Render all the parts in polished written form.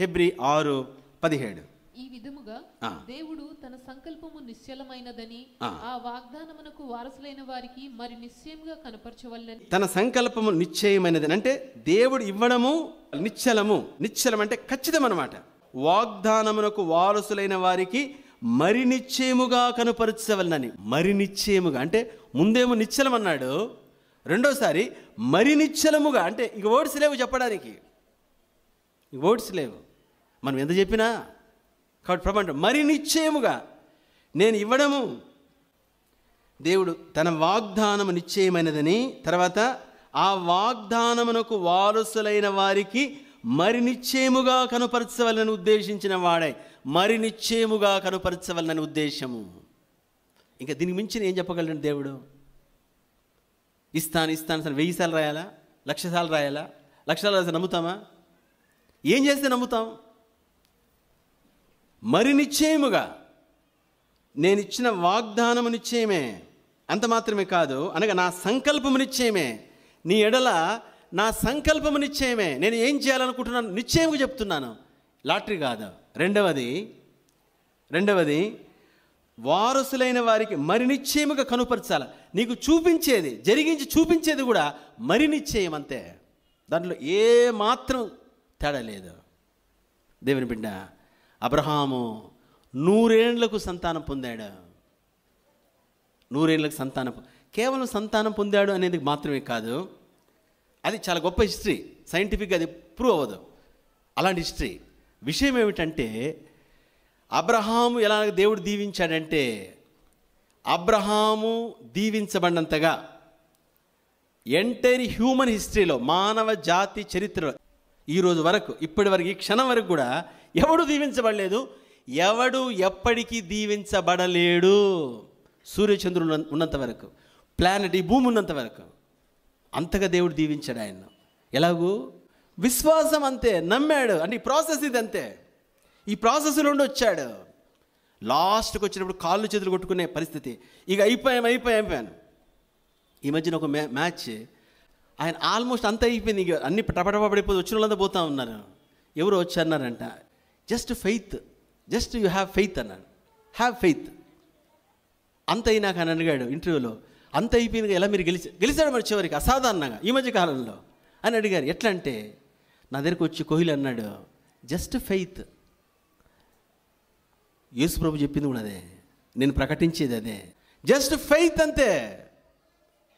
Hebrew 6:17. ఈ విధముగా దేవుడు తన సంకల్పము నిశ్చలమైనదని ఆ వాగ్దానమునకు వారసులైన వారికి మరి నిశ్చయముగా కనపరచవలెనని. తన సంకల్పము నిశ్చయమైనదని అంటే దేవుడు ఇవ్వడము నిశ్చలము. నిశ్చలం అంటే ఖచ్చితం అన్నమాట. వాగ్దానమునకు వారసులైన వారికి మరి నిశ్చయముగా కనపరచవలనని. మరి నిశ్చయముగా అంటే ముందేమో నిశ్చలం అన్నాడు, రెండోసారి మరి నిశ్చలముగా అంటే ఇక వర్డ్స్ లేవు చెప్పడానికి, ఇక వర్డ్స్ లేవు మనం ఎంత చెప్పినా. కాబట్టి ప్రభు మరి నిశ్చయముగా నేను ఇవ్వడము. దేవుడు తన వాగ్దానము నిశ్చయమైనదని, తర్వాత ఆ వాగ్దానమునకు వారసులైన వారికి మరి నిశ్చయముగా కనుపరచవలనని ఉద్దేశించిన వాడే. మరి నిశ్చయముగా కనుపరచవలనని ఉద్దేశము. ఇంకా దీనికి మించిన ఏం చెప్పగలను దేవుడు? ఇస్తాను 1000 సార్లు రాయాలా, 1,00,000 సార్లు రాయాలా? 1,00,000 సార్లు రాస్తే నమ్ముతామా? ఏం చేస్తే నమ్ముతాం? మరి నిశ్చయముగా నేను ఇచ్చిన వాగ్దానము నిశ్చయమే, అంత మాత్రమే కాదు అనగా నా సంకల్పము నిశ్చయమే. నీ ఎడల నా సంకల్పము నిశ్చయమే. నేను ఏం చేయాలనుకుంటున్నాను నిశ్చయంగా చెప్తున్నాను, లాటరీ కాదు. రెండవది వారసులైన వారికి మరి నిశ్చయముగా కనుపరచాల. నీకు చూపించేది, జరిగించి చూపించేది కూడా మరి నిశ్చయం అంతే. దాంట్లో ఏ మాత్రం తేడా లేదు. దేవుని బిడ్డ అబ్రహాము 100 ఏండ్లకు సంతానం పొందాడు. 100 ఏండ్లకు సంతానం, కేవలం సంతానం పొందాడు అనేది మాత్రమే కాదు, అది చాలా గొప్ప హిస్టరీ. సైంటిఫిక్గా అది ప్రూవ్ అవ్వదు అలాంటి హిస్టరీ. విషయం ఏమిటంటే అబ్రహాము ఎలా దేవుడు దీవించాడంటే, అబ్రహాము దీవించబడినంతగా ఎంటైర్ హ్యూమన్ హిస్టరీలో, మానవ జాతి చరిత్రలో ఈరోజు వరకు, ఇప్పటి వరకు, ఈ క్షణం వరకు కూడా ఎవడు దీవించబడలేదు, ఎవడు ఎప్పటికీ దీవించబడలేడు. సూర్యచంద్రుడు ఉన్నంత వరకు, ప్లానెట్, ఈ భూమి ఉన్నంత వరకు అంతగా దేవుడు దీవించాడు ఆయన. ఎలాగూ విశ్వాసం అంతే, నమ్మాడు. అంటే ఈ ప్రాసెస్ ఇది అంతే. ఈ ప్రాసెస్ నుండి వచ్చాడు. లాస్ట్కి వచ్చినప్పుడు కాళ్ళు చేతులు కొట్టుకునే పరిస్థితి. ఇక అయిపోయాను. ఈ మధ్యన ఒక మ్యాచ్ ఆయన ఆల్మోస్ట్ అంత అయిపోయింది, ఇక అన్ని టపటపడిపోయి వచ్చిన వాళ్ళంతా పోతూ ఉన్నారు. ఎవరు వచ్చారన్నారంట, just faith, just you have faith అన్నాడు. Have faith. అంత అయినాక అని అడిగాడు ఇంటర్వ్యూలో, అంత అయిపోయింది ఎలా మీరు గెలిచాడు మరి చివరికి అసాధారణంగా ఈ మధ్య కాలంలో అని అడిగారు. ఎట్లా అంటే నా దగ్గరికి వచ్చి కోహ్లీ అన్నాడు, జస్ట్ ఫెయిత్. యేసు ప్రభు చెప్పింది కూడా అదే, నేను ప్రకటించేది అదే. జస్ట్ ఫెయిత్ అంతే,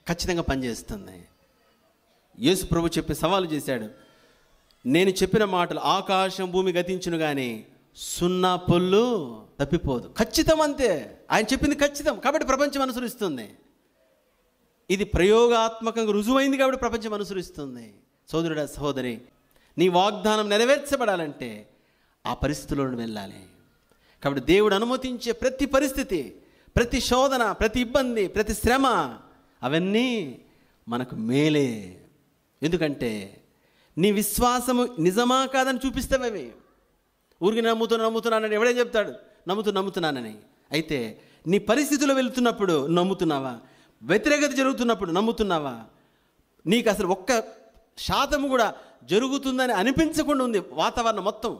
ఖచ్చితంగా పనిచేస్తుంది. యేసు ప్రభు చెప్పి సవాలు చేశాడు, నేను చెప్పిన మాటలు ఆకాశం భూమి గతించును కానీ 0 పొల్లు తప్పిపోదు. ఖచ్చితం అంతే, ఆయన చెప్పింది ఖచ్చితం. కాబట్టి ప్రపంచం అనుసరిస్తుంది. ఇది ప్రయోగాత్మకంగా రుజువైంది కాబట్టి ప్రపంచం అనుసరిస్తుంది. సోదరుడా, సహోదరి, నీ వాగ్దానం నెరవేర్చబడాలంటే ఆ పరిస్థితుల్లో వెళ్ళాలి. కాబట్టి దేవుడు అనుమతించే ప్రతి పరిస్థితి, ప్రతి శోధన, ప్రతి ఇబ్బంది, ప్రతి శ్రమ, అవన్నీ మనకు మేలే. ఎందుకంటే నీ విశ్వాసము నిజమా కాదని చూపిస్తావవి. ఊరికి నమ్ముతున్నానని ఎవడేం చెప్తాడు? నమ్ముతున్నానని. అయితే నీ పరిస్థితిలో వెళుతున్నప్పుడు నమ్ముతున్నావా? వ్యతిరేకత జరుగుతున్నప్పుడు నమ్ముతున్నావా? నీకు అసలు 1% కూడా జరుగుతుందని అనిపించకుండా ఉంది వాతావరణం మొత్తం.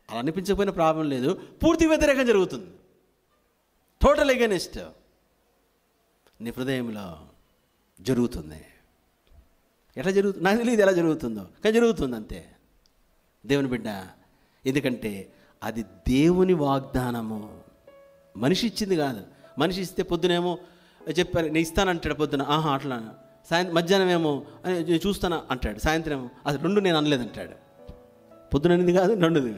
అలా అనిపించకపోయినా ప్రాబ్లం లేదు, పూర్తి వ్యతిరేకం జరుగుతుంది, టోటల్ ఎగెనిస్ట్ నీ హృదయంలో జరుగుతుంది. ఎట్లా జరుగుతుంది నాకు తెలియదు, ఎలా జరుగుతుందో, కానీ జరుగుతుంది అంతే. దేవుని బిడ్డ, ఎందుకంటే అది దేవుని వాగ్దానము, మనిషి ఇచ్చింది కాదు. మనిషి ఇస్తే పొద్దునేమో చెప్పారు నేను ఇస్తానంటాడు, పొద్దున అట్లా, మధ్యాహ్నం ఏమో చూస్తానా అంటాడు, సాయంత్రం ఏమో అసలు 2 నేను అనలేదంటాడు. పొద్దుననిది కాదు, 2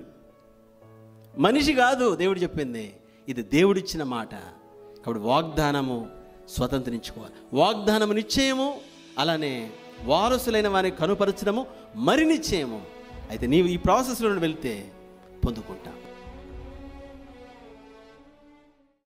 మనిషి కాదు దేవుడు చెప్పింది, ఇది దేవుడిచ్చిన మాట. కాబట్టి వాగ్దానము స్వతంత్రించుకోవాలి. వాగ్దానము నిశ్చయము, అలానే వారసులైన వారిని కనుపరచడము మరి నిశ్చయము. అయితే నీవు ఈ ప్రాసెస్లో వెళ్తే పొందుకుంటావు.